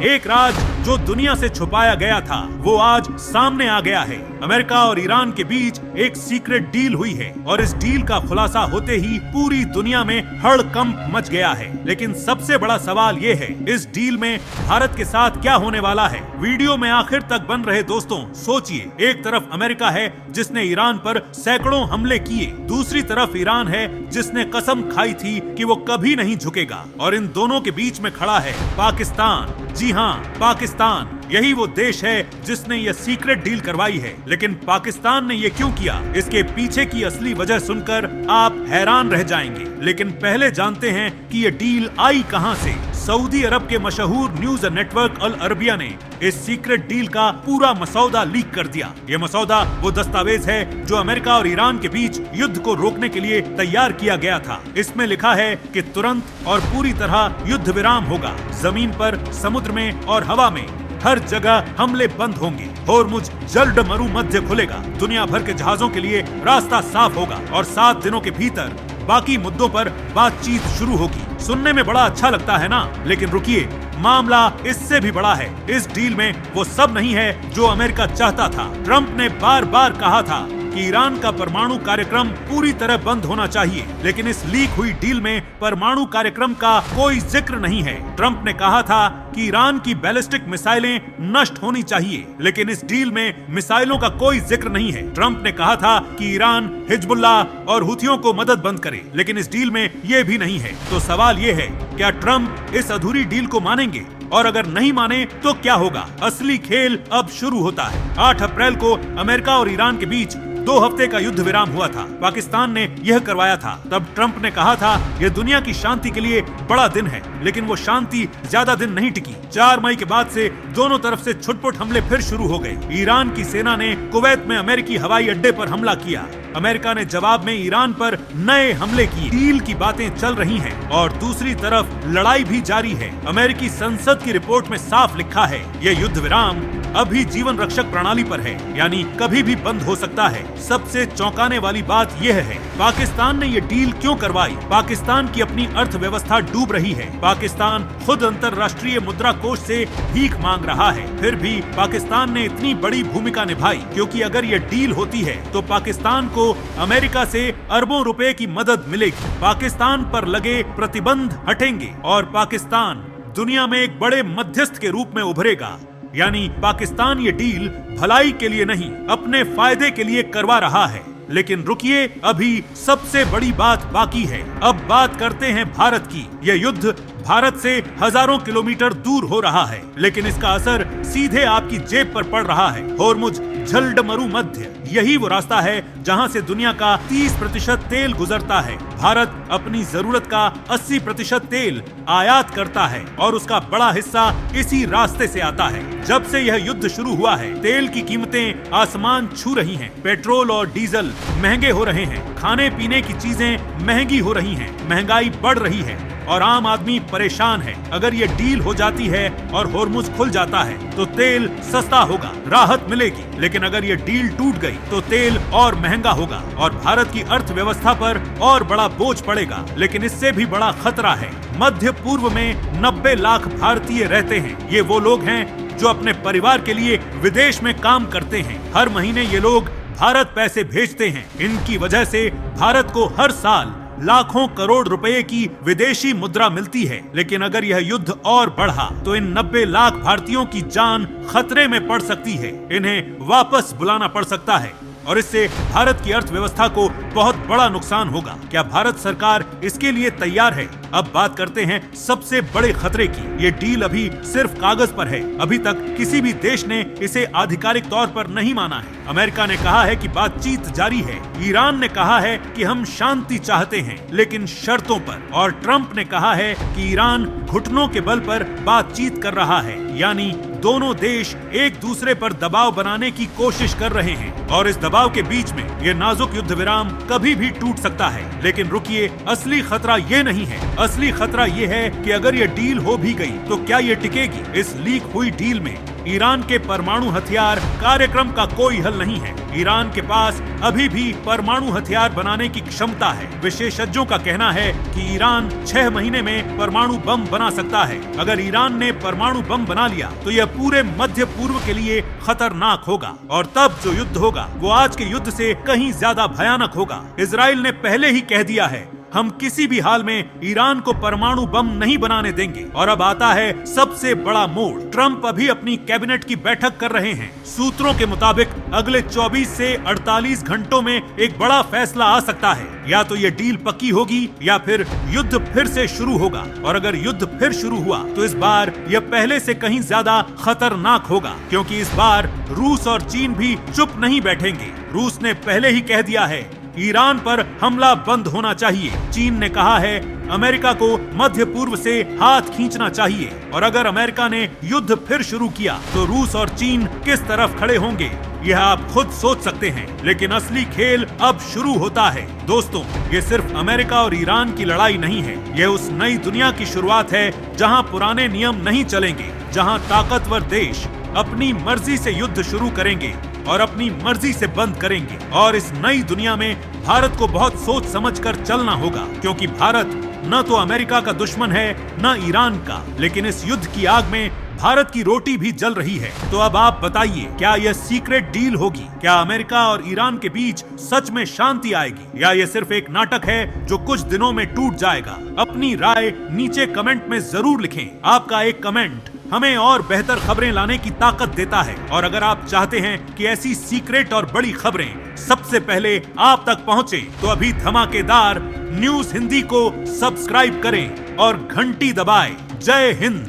एक राज जो दुनिया से छुपाया गया था वो आज सामने आ गया है। अमेरिका और ईरान के बीच एक सीक्रेट डील हुई है और इस डील का खुलासा होते ही पूरी दुनिया में हड़कंप मच गया है। लेकिन सबसे बड़ा सवाल ये है, इस डील में भारत के साथ क्या होने वाला है? वीडियो में आखिर तक बन रहे दोस्तों, सोचिए, एक तरफ अमेरिका है जिसने ईरान पर सैकड़ों हमले किए, दूसरी तरफ ईरान है जिसने कसम खाई थी कि वो कभी नहीं झुकेगा, और इन दोनों के बीच में खड़ा है पाकिस्तान। जी हाँ, पाकिस्तान। यही वो देश है जिसने ये सीक्रेट डील करवाई है। लेकिन पाकिस्तान ने ये क्यों किया, इसके पीछे की असली वजह सुनकर आप हैरान रह जाएंगे। लेकिन पहले जानते हैं कि ये डील आई कहां से। सऊदी अरब के मशहूर न्यूज नेटवर्क अल अरबिया ने इस सीक्रेट डील का पूरा मसौदा लीक कर दिया। ये मसौदा वो दस्तावेज है जो अमेरिका और ईरान के बीच युद्ध को रोकने के लिए तैयार किया गया था। इसमें लिखा है कि तुरंत और पूरी तरह युद्ध विराम होगा। जमीन पर, समुद्र में और हवा में हर जगह हमले बंद होंगे। होर्मुज जल्द मरु मध्य खुलेगा। दुनिया भर के जहाजों के लिए रास्ता साफ होगा और 7 दिनों के भीतर बाकी मुद्दों पर बातचीत शुरू होगी। सुनने में बड़ा अच्छा लगता है ना, लेकिन रुकिए, मामला इससे भी बड़ा है। इस डील में वो सब नहीं है जो अमेरिका चाहता था। ट्रंप ने बार बार कहा था कि ईरान का परमाणु कार्यक्रम पूरी तरह बंद होना चाहिए, लेकिन इस लीक हुई डील में परमाणु कार्यक्रम का कोई जिक्र नहीं है। ट्रंप ने कहा था कि ईरान की बैलिस्टिक मिसाइलें नष्ट होनी चाहिए, लेकिन इस डील में मिसाइलों का कोई जिक्र नहीं है। ट्रंप ने कहा था कि ईरान हिजबुल्लाह और हुथियों को मदद बंद करे, लेकिन इस डील में ये भी नहीं है। तो सवाल ये है, क्या ट्रंप इस अधूरी डील को मानेंगे? और अगर नहीं माने तो क्या होगा? असली खेल अब शुरू होता है। 8 अप्रैल को अमेरिका और ईरान के बीच 2 हफ्ते का युद्ध विराम हुआ था। पाकिस्तान ने यह करवाया था। तब ट्रंप ने कहा था यह दुनिया की शांति के लिए बड़ा दिन है, लेकिन वो शांति ज्यादा दिन नहीं टिकी। 4 मई के बाद से दोनों तरफ से छुटपुट हमले फिर शुरू हो गए। ईरान की सेना ने कुवैत में अमेरिकी हवाई अड्डे पर हमला किया। अमेरिका ने जवाब में ईरान पर नए हमले किए। डील की बातें चल रही हैं और दूसरी तरफ लड़ाई भी जारी है। अमेरिकी संसद की रिपोर्ट में साफ लिखा है, यह युद्ध विराम अभी जीवन रक्षक प्रणाली पर है, यानी कभी भी बंद हो सकता है। सबसे चौंकाने वाली बात यह है, पाकिस्तान ने ये डील क्यों करवाई? पाकिस्तान की अपनी अर्थव्यवस्था डूब रही है। पाकिस्तान खुद अंतर्राष्ट्रीय मुद्रा कोष से भीख मांग रहा है। फिर भी पाकिस्तान ने इतनी बड़ी भूमिका निभाई, क्योंकि अगर ये डील होती है तो पाकिस्तान को अमेरिका से अरबों रुपए की मदद मिलेगी। पाकिस्तान पर लगे प्रतिबंध हटेंगे और पाकिस्तान दुनिया में एक बड़े मध्यस्थ के रूप में उभरेगा। यानी पाकिस्तान ये डील भलाई के लिए नहीं, अपने फायदे के लिए करवा रहा है। लेकिन रुकिए, अभी सबसे बड़ी बात बाकी है। अब बात करते हैं भारत की। यह युद्ध भारत से हजारों किलोमीटर दूर हो रहा है, लेकिन इसका असर सीधे आपकी जेब पर पड़ रहा है। होर्मुज जल्द मरु मध्य, यही वो रास्ता है जहां से दुनिया का 30% तेल गुजरता है। भारत अपनी जरूरत का 80% तेल आयात करता है और उसका बड़ा हिस्सा इसी रास्ते से आता है। जब से यह युद्ध शुरू हुआ है, तेल की कीमतें आसमान छू रही हैं। पेट्रोल और डीजल महंगे हो रहे हैं। खाने पीने की चीजें महंगी हो रही हैं। महंगाई बढ़ रही है और आम आदमी परेशान है। अगर ये डील हो जाती है और होर्मुज खुल जाता है तो तेल सस्ता होगा, राहत मिलेगी। लेकिन अगर ये डील टूट गई तो तेल और महंगा होगा और भारत की अर्थव्यवस्था पर और बड़ा बोझ पड़ेगा। लेकिन इससे भी बड़ा खतरा है। मध्य पूर्व में 90 लाख भारतीय रहते हैं। ये वो लोग हैं जो अपने परिवार के लिए विदेश में काम करते हैं। हर महीने ये लोग भारत पैसे भेजते हैं। इनकी वजह से भारत को हर साल लाखों करोड़ रुपए की विदेशी मुद्रा मिलती है। लेकिन अगर यह युद्ध और बढ़ा तो इन 90 लाख भारतीयों की जान खतरे में पड़ सकती है। इन्हें वापस बुलाना पड़ सकता है और इससे भारत की अर्थव्यवस्था को बहुत बड़ा नुकसान होगा। क्या भारत सरकार इसके लिए तैयार है? अब बात करते हैं सबसे बड़े खतरे की। ये डील अभी सिर्फ कागज पर है। अभी तक किसी भी देश ने इसे आधिकारिक तौर पर नहीं माना है। अमेरिका ने कहा है कि बातचीत जारी है। ईरान ने कहा है कि हम शांति चाहते हैं, लेकिन शर्तों पर। और ट्रंप ने कहा है कि ईरान घुटनों के बल पर बातचीत कर रहा है। यानी दोनों देश एक दूसरे पर दबाव बनाने की कोशिश कर रहे हैं और इस दबाव के बीच में ये नाजुक युद्ध विराम कभी भी टूट सकता है। लेकिन रुकिए, असली खतरा ये नहीं है। असली खतरा ये है कि अगर ये डील हो भी गई तो क्या ये टिकेगी। इस लीक हुई डील में ईरान के परमाणु हथियार कार्यक्रम का कोई हल नहीं है। ईरान के पास अभी भी परमाणु हथियार बनाने की क्षमता है। विशेषज्ञों का कहना है कि ईरान 6 महीने में परमाणु बम बना सकता है। अगर ईरान ने परमाणु बम बना लिया तो यह पूरे मध्य पूर्व के लिए खतरनाक होगा और तब जो युद्ध होगा वो आज के युद्ध से कहीं ज्यादा भयानक होगा। इजराइल ने पहले ही कह दिया है हम किसी भी हाल में ईरान को परमाणु बम नहीं बनाने देंगे। और अब आता है सबसे बड़ा मोड़। ट्रंप अभी अपनी कैबिनेट की बैठक कर रहे हैं। सूत्रों के मुताबिक अगले 24 से 48 घंटों में एक बड़ा फैसला आ सकता है। या तो ये डील पक्की होगी या फिर युद्ध फिर से शुरू होगा। और अगर युद्ध फिर शुरू हुआ तो इस बार यह पहले से कहीं ज्यादा खतरनाक होगा, क्योंकि इस बार रूस और चीन भी चुप नहीं बैठेंगे। रूस ने पहले ही कह दिया है ईरान पर हमला बंद होना चाहिए। चीन ने कहा है अमेरिका को मध्य पूर्व से हाथ खींचना चाहिए। और अगर अमेरिका ने युद्ध फिर शुरू किया तो रूस और चीन किस तरफ खड़े होंगे यह आप खुद सोच सकते हैं। लेकिन असली खेल अब शुरू होता है। दोस्तों, ये सिर्फ अमेरिका और ईरान की लड़ाई नहीं है, यह उस नई दुनिया की शुरुआत है जहां पुराने नियम नहीं चलेंगे, जहां ताकतवर देश अपनी मर्जी से युद्ध शुरू करेंगे और अपनी मर्जी से बंद करेंगे। और इस नई दुनिया में भारत को बहुत सोच समझकर चलना होगा, क्योंकि भारत न तो अमेरिका का दुश्मन है न ईरान का, लेकिन इस युद्ध की आग में भारत की रोटी भी जल रही है। तो अब आप बताइए, क्या यह सीक्रेट डील होगी? क्या अमेरिका और ईरान के बीच सच में शांति आएगी, या यह सिर्फ एक नाटक है जो कुछ दिनों में टूट जाएगा? अपनी राय नीचे कमेंट में जरूर लिखें। आपका एक कमेंट हमें और बेहतर खबरें लाने की ताकत देता है। और अगर आप चाहते हैं कि ऐसी सीक्रेट और बड़ी खबरें सबसे पहले आप तक पहुंचे तो अभी धमाकेदार न्यूज़ हिंदी को सब्सक्राइब करें और घंटी दबाएं। जय हिंद।